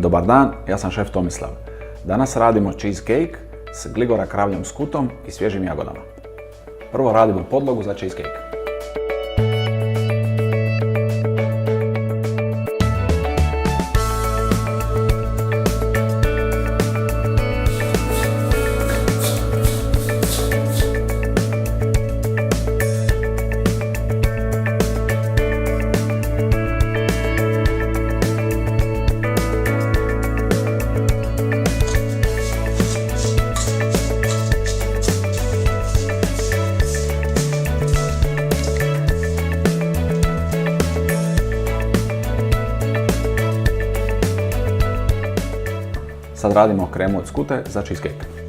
Dobar dan, ja sam šef Tomislav. Danas radimo cheesecake s gligora kravljom skutom i svježim jagodama. Prvo radimo podlogu za cheesecake. Sad radimo kremu od skute za cheesecake.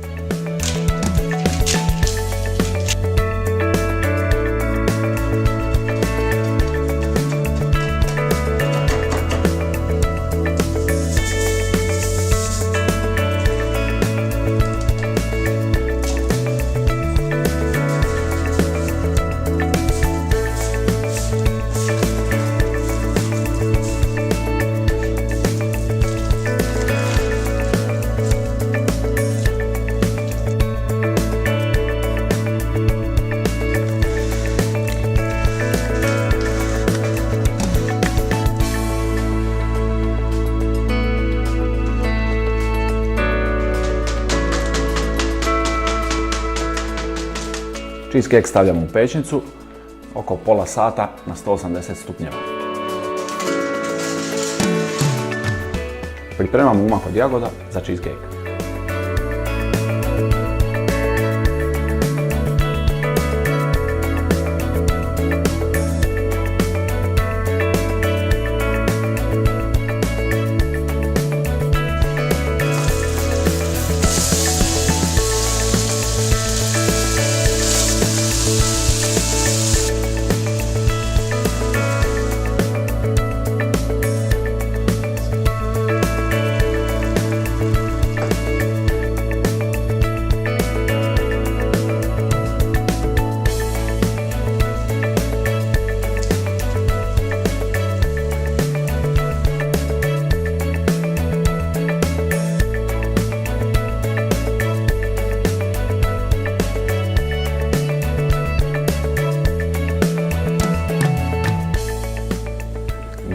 Cheesecake stavljamo u pećnicu oko pola sata na 180 stupnjeva. Pripremamo umak od jagoda za cheesecake.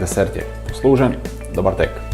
Desert je poslužen, dobar tek.